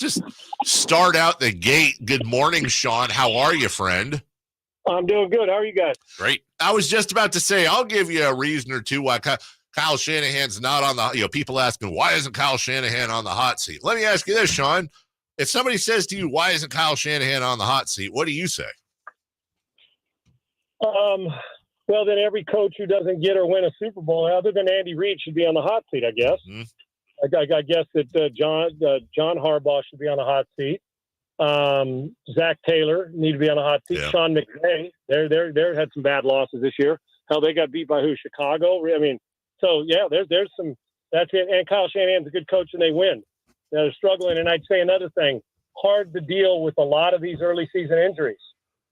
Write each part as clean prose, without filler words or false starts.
just start out the gate. Good morning, Sean. How are you, friend? I'm doing good. How are you guys? Great. I was just about to say, I'll give you a reason or two why Kyle Shanahan's not on the, people asking, why isn't Kyle Shanahan on the hot seat? Let me ask you this, Sean. If somebody says to you, why isn't Kyle Shanahan on the hot seat? What do you say? Well, then every coach who doesn't get or win a Super Bowl, other than Andy Reid, should be on the hot seat, I guess. Mm-hmm. I guess that John Harbaugh should be on the hot seat. Zach Taylor need to be on the hot seat. Yeah. Sean McVay, they had some bad losses this year. Hell, they got beat by who? Chicago. I mean, so yeah, there's some. That's it. And Kyle Shanahan's a good coach, and they win. They're struggling, and I'd say another thing: hard to deal with a lot of these early season injuries.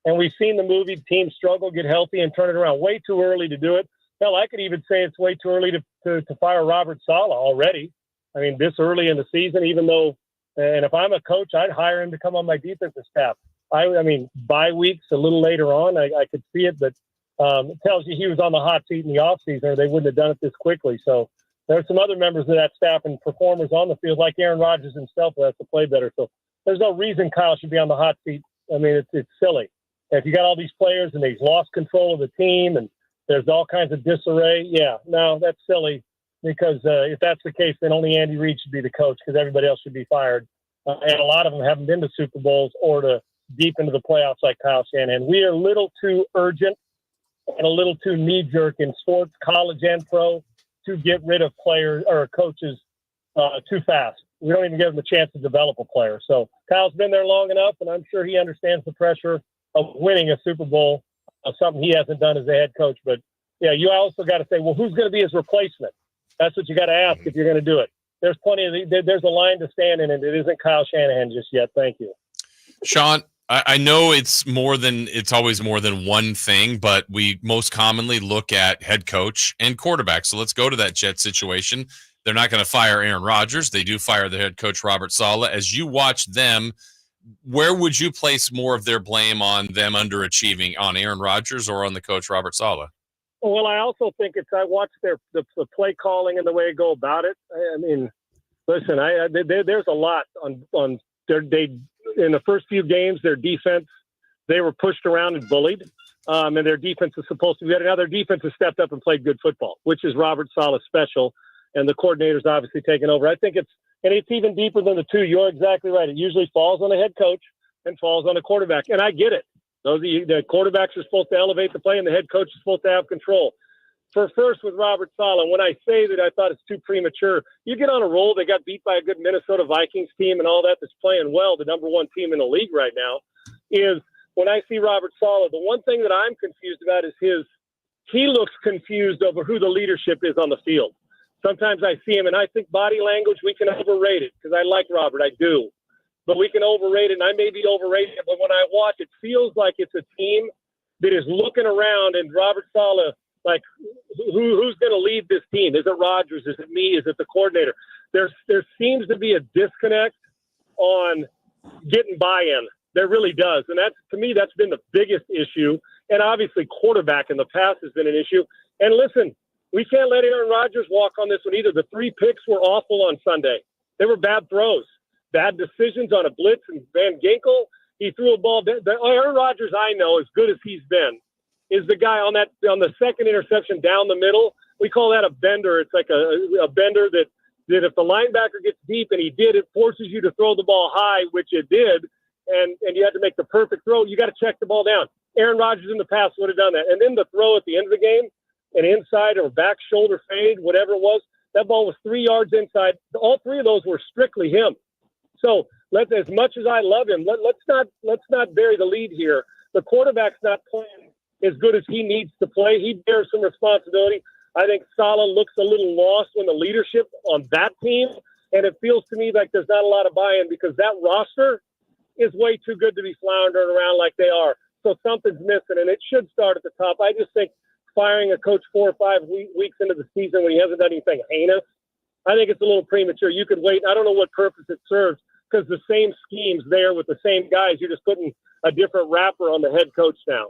And we've seen the movie teams struggle, get healthy, and turn it around. Way too early to do it. Hell, I could even say it's way too early to fire Robert Saleh already. I mean, this early in the season, even though, and if I'm a coach, I'd hire him to come on my defensive staff. I mean, bye weeks a little later on, I could see it, but it tells you he was on the hot seat in the offseason, or they wouldn't have done it this quickly. So there are some other members of that staff and performers on the field, like Aaron Rodgers himself, who has to play better. So there's no reason Kyle should be on the hot seat. I mean, it's silly. If you got all these players and they've lost control of the team and there's all kinds of disarray, no, that's silly. Because if that's the case, then only Andy Reid should be the coach, because everybody else should be fired. And a lot of them haven't been to Super Bowls or to deep into the playoffs like Kyle Shanahan. We are a little too urgent and a little too knee-jerk in sports, college and pro, to get rid of players or coaches too fast. We don't even give them a chance to develop a player. So Kyle's been there long enough, and I'm sure he understands the pressure of winning a Super Bowl, something he hasn't done as a head coach. But, yeah, you also got to say, well, who's going to be his replacement? That's what you got to ask if you're going to do it. There's plenty of there's a line to stand in, and it isn't Kyle Shanahan just yet. Thank you, Sean. I know it's always more than one thing, but we most commonly look at head coach and quarterback. So let's go to that Jet situation. They're not going to fire Aaron Rodgers. They do fire the head coach, Robert Saleh. As you watch them, where would you place more of their blame on them underachieving, on Aaron Rodgers or on the coach, Robert Saleh? Well, I also think I watched the play calling and the way they go about it. I mean, listen, there's a lot on in the first few games, their defense, they were pushed around and bullied, and their defense is supposed to be better. Now their defense has stepped up and played good football, which is Robert Saleh's special, and the coordinator's obviously taken over. I think it's even deeper than the two. You're exactly right. It usually falls on the head coach and falls on the quarterback, and I get it. The quarterbacks are supposed to elevate the play, and the head coach is supposed to have control. First with Robert Saleh, when I say that I thought it's too premature, you get on a roll. They got beat by a good Minnesota Vikings team and all that that's playing well, the number one team in the league right now, is when I see Robert Saleh, the one thing that I'm confused about is he looks confused over who the leadership is on the field. Sometimes I see him, and I think body language, we can overrate it, because I like Robert, I do. But we can overrate it, and I may be overrating it, but when I watch, it feels like it's a team that is looking around, and Robert Saleh, like, who's going to lead this team? Is it Rodgers? Is it me? Is it the coordinator? There seems to be a disconnect on getting buy-in. There really does. And to me, that's been the biggest issue. And obviously quarterback in the past has been an issue. And listen, we can't let Aaron Rodgers walk on this one either. The 3 picks were awful on Sunday. They were bad throws, bad decisions on a blitz. And Van Ginkel, he threw a ball. The Aaron Rodgers I know, as good as he's been, is the guy on the second interception down the middle. We call that a bender. It's like a bender that if the linebacker gets deep, and he did, it forces you to throw the ball high, which it did, and you had to make the perfect throw. You got to check the ball down. Aaron Rodgers in the past would have done that. And then the throw at the end of the game, an inside or back shoulder fade, whatever it was, that ball was 3 yards inside. All 3 of those were strictly him. So as much as I love him, let's not bury the lead here. The quarterback's not playing as good as he needs to play. He bears some responsibility. I think Saleh looks a little lost when the leadership on that team, and it feels to me like there's not a lot of buy-in, because that roster is way too good to be floundering around like they are. So something's missing, and it should start at the top. I just think firing a coach 4 or 5 weeks into the season when he hasn't done anything heinous, I think it's a little premature. You could wait. I don't know what purpose it serves, because the same scheme's there with the same guys. You're just putting a different wrapper on the head coach now.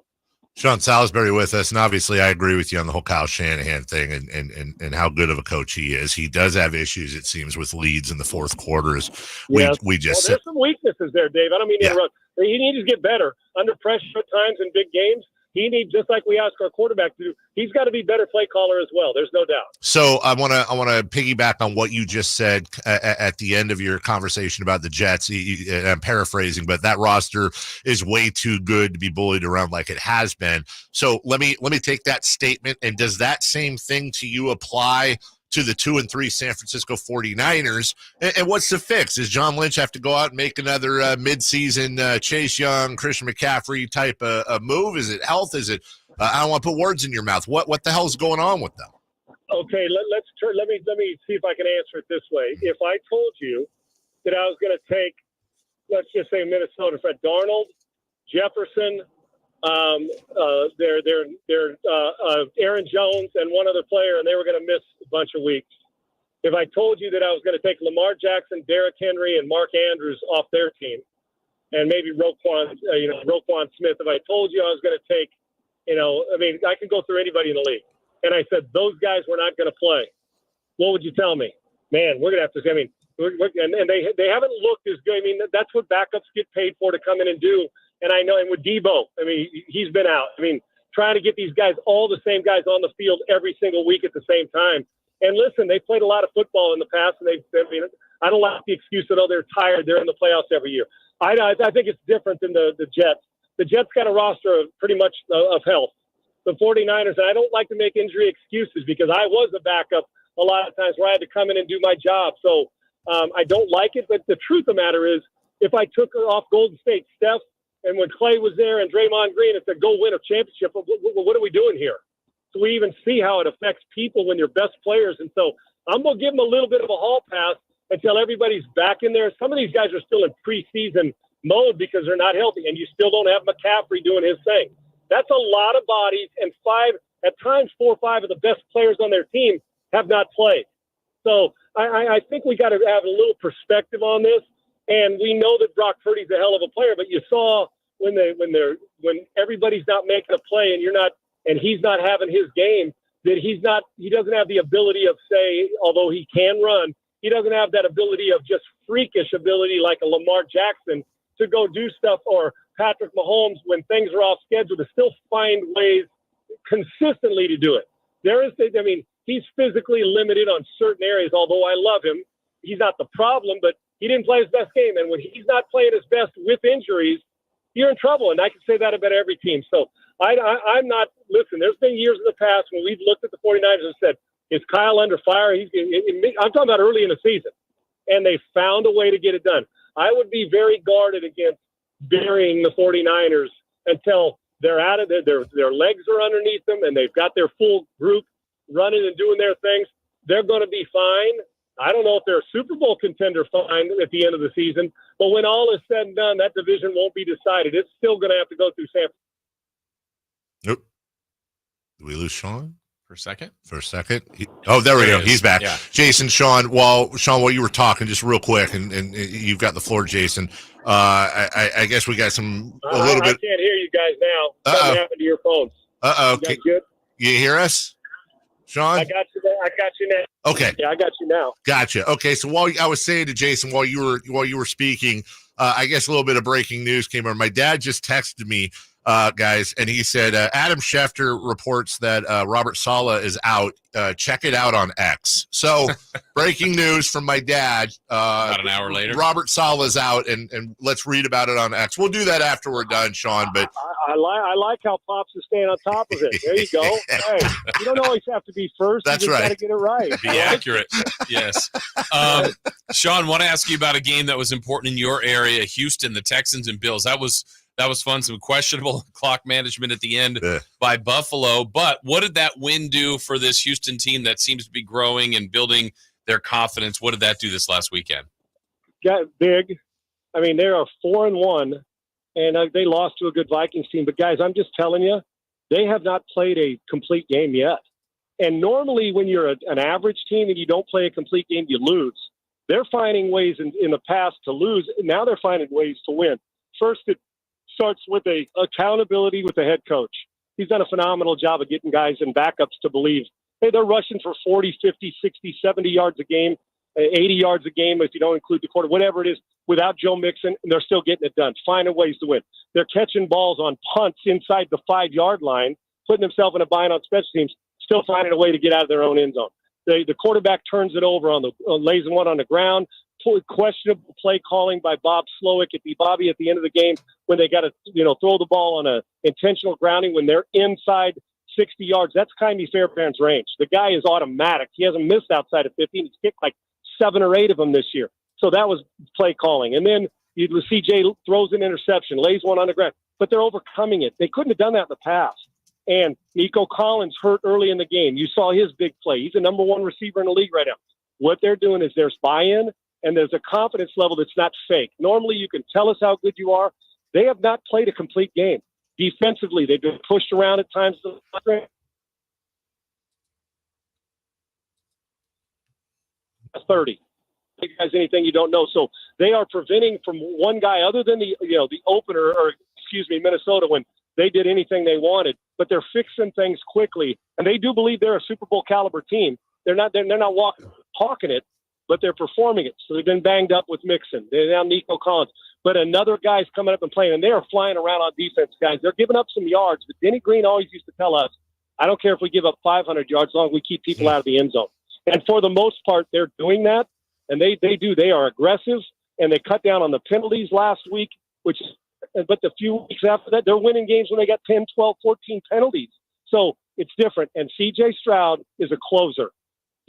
Sean Salisbury with us, and obviously I agree with you on the whole Kyle Shanahan thing and how good of a coach he is. He does have issues, it seems, with leads in the fourth quarters. Yes. We just there's some weaknesses there, Dave. I don't mean to interrupt. He needs to get better under pressure at times in big games. He needs, just like we ask our quarterback to do, he's got to be better play caller as well. There's no doubt. So I want to piggyback on what you just said at the end of your conversation about the Jets. I'm paraphrasing, but that roster is way too good to be bullied around like it has been. So let me take that statement. And does that same thing to you apply to the 2-3 San Francisco 49ers? And what's the fix? Does John Lynch have to go out and make another midseason Chase Young, Christian McCaffrey type of move? Is it health? Is it I don't want to put words in your mouth. What the hell's going on with them? Okay, let me see if I can answer it this way. If I told you that I was going to take, let's just say Minnesota, for Darnold, Jefferson, Aaron Jones, and one other player, and they were going to miss a bunch of weeks. If I told you that I was going to take Lamar Jackson, Derrick Henry, and Mark Andrews off their team, and maybe Roquan Smith, if I told you I was going to take, I could go through anybody in the league, and I said those guys were not going to play, what would you tell me? Man, we're going to have to. And they haven't looked as good. I mean, that's what backups get paid for, to come in and do. And I know, and with Debo, he's been out. Trying to get these guys, all the same guys, on the field every single week at the same time. And listen, they played a lot of football in the past, and I don't like the excuse that, they're tired, they're in the playoffs every year. I think it's different than the Jets. The Jets got a roster of pretty much of health. The 49ers, and I don't like to make injury excuses, because I was a backup a lot of times where I had to come in and do my job. So I don't like it, but the truth of the matter is, if I took off Golden State, Steph, and when Clay was there and Draymond Green, and said, go win a championship, what are we doing here? So we even see how it affects people when they're best players. And so I'm going to give them a little bit of a hall pass until everybody's back in there. Some of these guys are still in preseason mode because they're not healthy, and you still don't have McCaffrey doing his thing. That's a lot of bodies, and 4 or 5 of the best players on their team have not played. So I think we got to have a little perspective on this. And we know that Brock Purdy's a hell of a player, but you saw when everybody's not making a play and he's not having his game, that he doesn't have the ability of, say, although he can run, he doesn't have that ability of just freakish ability like a Lamar Jackson to go do stuff, or Patrick Mahomes when things are off schedule, to still find ways consistently to do it. He's physically limited on certain areas, although I love him. He's not the problem, but he didn't play his best game. And when he's not playing his best with injuries, you're in trouble. And I can say that about every team. So I'm not – listen, there's been years in the past when we've looked at the 49ers and said, is Kyle under fire? I'm talking about early in the season. And they found a way to get it done. I would be very guarded against burying the 49ers until they're out of their legs are underneath them and they've got their full group running and doing their things. They're going to be fine. I don't know if they're a Super Bowl contender fine at the end of the season, but when all is said and done, that division won't be decided. It's still going to have to go through San Francisco. Nope. Did we lose Sean? For a second? There we go. He's back. Yeah. Jason, Sean, while you were talking, just real quick, and you've got the floor, Jason. I guess we got a little bit. I can't hear you guys now. Something happened to your phones. Okay. Good? You hear us, Sean? I got you now. Okay. Yeah, I got you now. Gotcha. Okay. So while I was saying to Jason, while you were speaking, I guess a little bit of breaking news came on. My dad just texted me, guys, and he said, Adam Schefter reports that Robert Saleh is out. Check it out on X. So breaking news from my dad. About an hour later. Robert Saleh is out, and let's read about it on X. We'll do that after we're done, Sean. But I like how Pops is staying on top of it. There you go. Hey, you don't always have to be first. That's you just right. Got to get it right. Be accurate. Yes. Sean, want to ask you about a game that was important in your area, Houston, the Texans and Bills. That was fun. Some questionable clock management at the end by Buffalo. But what did that win do for this Houston team that seems to be growing and building their confidence? What did that do this last weekend? Got big. I mean, they are 4-1, and they lost to a good Vikings team. But, guys, I'm just telling you, they have not played a complete game yet. And normally when you're an average team and you don't play a complete game, you lose. They're finding ways in the past to lose. Now they're finding ways to win. First, it starts with accountability with the head coach. he's done a phenomenal job of getting guys and backups to believe, hey, they're rushing for 40, 50, 60, 70 yards a game, 80 yards a game if you don't include the quarter, whatever it is, without Joe Mixon, and they're still getting it done, finding ways to win. They're catching balls on punts inside the 5-yard line, putting themselves in a bind on special teams, still finding a way to get out of their own end zone. The quarterback turns it over on the lays one on the ground. Questionable play calling by Bob Slowick at Bobby at the end of the game when they got to throw the ball on a intentional grounding when they're inside 60 yards. That's Kaimi Fairbairn's range. The guy is automatic. He hasn't missed outside of 15. He's kicked like 7 or 8 of them this year. So that was play calling. And then CJ throws an interception, lays one on the ground, but they're overcoming it. They couldn't have done that in the past. And Nico Collins hurt early in the game. You saw his big play. He's the number 1 receiver in the league right now. What they're doing is there's buy-in and there's a confidence level that's not fake. Normally you can tell us how good you are. They have not played a complete game. Defensively, they've been pushed around at times. 30. Guys, anything you don't know. So they are preventing from one guy other than the opener, Minnesota, when they did anything they wanted, but they're fixing things quickly. And they do believe they're a Super Bowl caliber team. They're not hawking it, but they're performing it. So they've been banged up with Mixon. They're now Nico Collins. But another guy's coming up and playing, and they are flying around on defense, guys. They're giving up some yards, but Denny Green always used to tell us, I don't care if we give up 500 yards as long as we keep people out of the end zone. And for the most part, they're doing that, and they do. They are aggressive, and they cut down on the penalties last week, but the few weeks after that, they're winning games when they got 10, 12, 14 penalties. So it's different. And C.J. Stroud is a closer.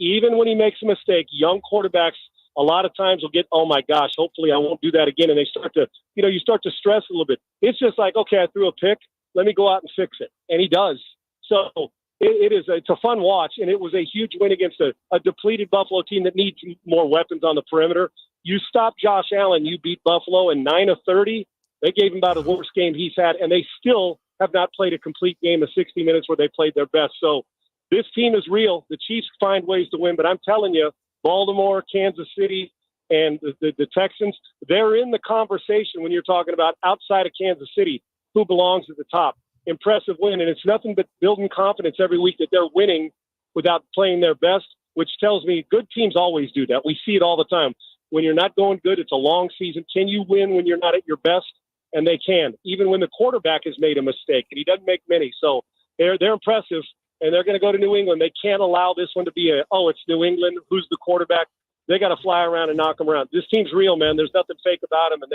Even when he makes a mistake, young quarterbacks a lot of times will get, oh my gosh, hopefully I won't do that again. And they start to, you start to stress a little bit. It's just like, okay, I threw a pick. Let me go out and fix it. And he does. So it's a fun watch. And it was a huge win against a depleted Buffalo team that needs more weapons on the perimeter. You stop Josh Allen, you beat Buffalo in 9 of 30. They gave him about the worst game he's had, and they still have not played a complete game of 60 minutes where they played their best. So this team is real. The Chiefs find ways to win, but I'm telling you, Baltimore, Kansas City, and the Texans, they're in the conversation when you're talking about outside of Kansas City, who belongs at the top. Impressive win, and it's nothing but building confidence every week that they're winning without playing their best, which tells me good teams always do that. We see it all the time. When you're not going good, it's a long season. Can you win when you're not at your best? And they can, even when the quarterback has made a mistake, and he doesn't make many. So they're impressive, and they're going to go to New England. They can't allow this one to be it's New England. Who's the quarterback? They got to fly around and knock them around. This team's real, man. There's nothing fake about them, and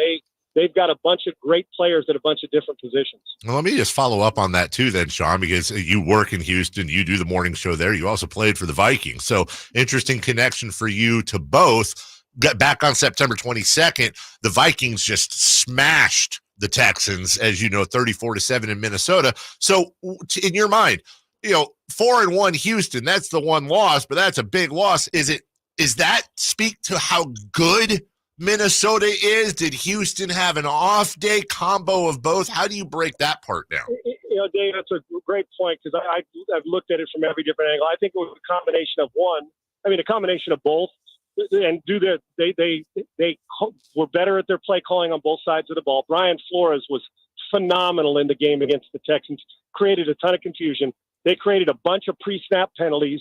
they've got a bunch of great players at a bunch of different positions. Well, let me just follow up on that too then, Sean, because you work in Houston, you do the morning show there. You also played for the Vikings. So interesting connection for you to both. Get back on September 22nd, the Vikings just smashed the Texans, as you know, 34-7 in Minnesota. So in your mind, 4-1 Houston, that's the one loss, but that's a big loss. Is that speak to how good Minnesota is? Did Houston have an off day, combo of both? How do you break that part down? Dave, that's a great point, because I've looked at it from every different angle. I think it was a combination of both. And they were better at their play calling on both sides of the ball. Brian Flores was phenomenal in the game against the Texans, created a ton of confusion. They created a bunch of pre-snap penalties.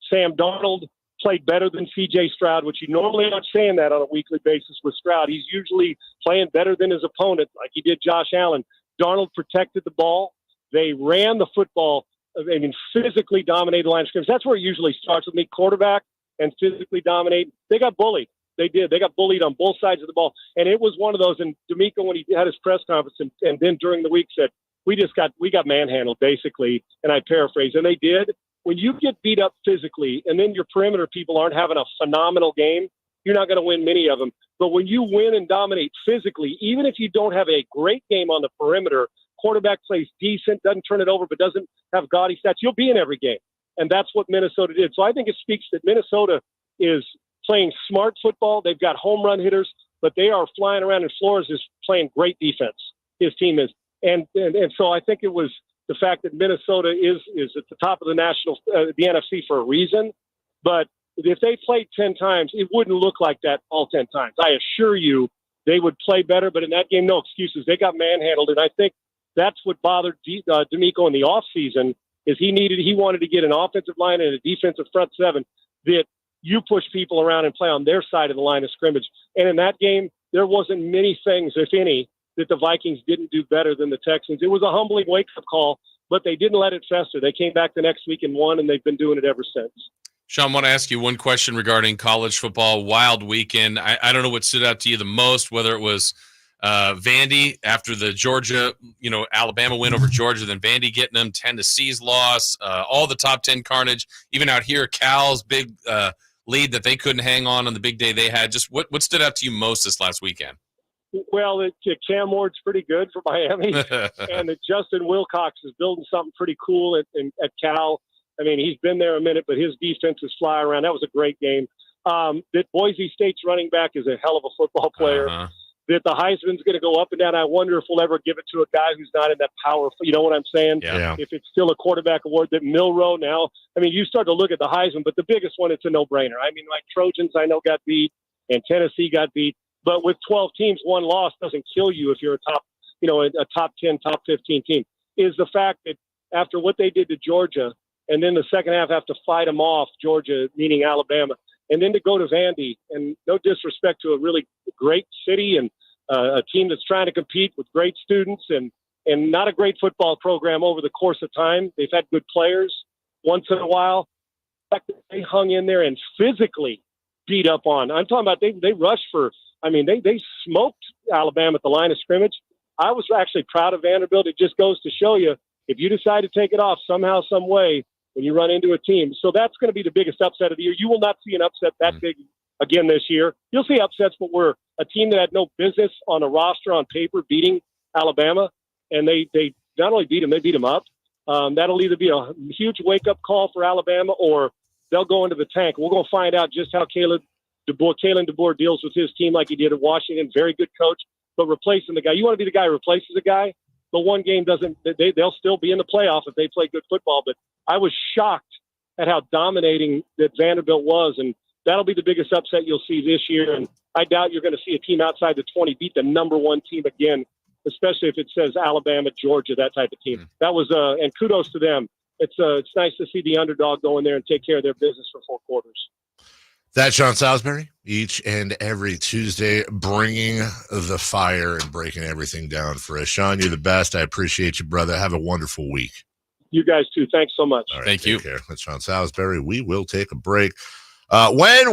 Sam Darnold played better than C.J. Stroud, which you normally aren't saying that on a weekly basis with Stroud. He's usually playing better than his opponent, like he did Josh Allen. Darnold protected the ball. They ran the football, physically dominated the line of scrimmage. That's where it usually starts with me, quarterback, and physically dominate. They got bullied. They did. They got bullied on both sides of the ball. And it was one of those, and D'Amico, when he had his press conference and then during the week said, we got manhandled, basically, and I paraphrase, and they did. When you get beat up physically and then your perimeter people aren't having a phenomenal game, you're not going to win many of them. But when you win and dominate physically, even if you don't have a great game on the perimeter, quarterback plays decent, doesn't turn it over, but doesn't have gaudy stats, you'll be in every game. And that's what Minnesota did. So I think it speaks that Minnesota is playing smart football. They've got home run hitters, but they are flying around, and Flores is playing great defense. His team is. And so I think it was the fact that Minnesota is at the top of the NFC for a reason. But if they played 10 times, it wouldn't look like that all 10 times. I assure you they would play better. But in that game, no excuses. They got manhandled. And I think That's what bothered D'Amico in the offseason is he wanted to get an offensive line and a defensive front seven that you push people around and play on their side of the line of scrimmage. And in that game, there wasn't many things, if any, that the Vikings didn't do better than the Texans. It was a humbling wake-up call, but they didn't let it fester. They came back the next week and won, and they've been doing it ever since. Sean, I want to ask you one question regarding college football. Wild weekend. I don't know what stood out to you the most, whether it was Vandy after the Georgia, Alabama win over Georgia, then Vandy getting them, Tennessee's loss, all the top 10 carnage, even out here, Cal's big lead that they couldn't hang on the big day they had. Just what stood out to you most this last weekend? Well, Cam Ward's pretty good for Miami, and Justin Wilcox is building something pretty cool at Cal. I mean, he's been there a minute, but his defenses fly around. That was a great game. That Boise State's running back is a hell of a football player. Uh-huh. That the Heisman's going to go up and down. I wonder if we'll ever give it to a guy who's not in that power. You know what I'm saying? Yeah. If it's still a quarterback award, that Milroe now. I mean, you start to look at the Heisman, but the biggest one, it's a no-brainer. I mean, like Trojans, I know got beat, and Tennessee got beat. But with 12 teams, one loss doesn't kill you if you're a top 10, top 15 team. Is the fact that after what they did to Georgia, and then the second half have to fight them off, Georgia, meaning Alabama, and then to go to Vandy, and no disrespect to a really great city and a team that's trying to compete with great students and not a great football program over the course of time. They've had good players once in a while. They hung in there and physically beat up on. I'm talking about they rushed for, they smoked Alabama at the line of scrimmage. I was actually proud of Vanderbilt. It just goes to show you, if you decide to take it off somehow, some way, when you run into a team. So that's going to be the biggest upset of the year. You will not see an upset that big again this year. You'll see upsets, but we're a team that had no business on a roster on paper beating Alabama, and they not only beat them, they beat them up. That'll either be a huge wake-up call for Alabama or they'll go into the tank. We're going to find out just how Kalen DeBoer deals with his team like he did at Washington. Very good coach, but replacing the guy. You want to be the guy who replaces a guy? The one game doesn't – they'll still be in the playoff if they play good football. But I was shocked at how dominating that Vanderbilt was, and that'll be the biggest upset you'll see this year. And I doubt you're going to see a team outside the 20 beat the number one team again, especially if it says Alabama, Georgia, that type of team. That was and kudos to them. It's nice to see the underdog go in there and take care of their business for 4 quarters. That's Sean Salisbury, each and every Tuesday, bringing the fire and breaking everything down for us. Sean, you're the best. I appreciate you, brother. Have a wonderful week. You guys too. Thanks so much. Thank you. Take care. That's Sean Salisbury. We will take a break. When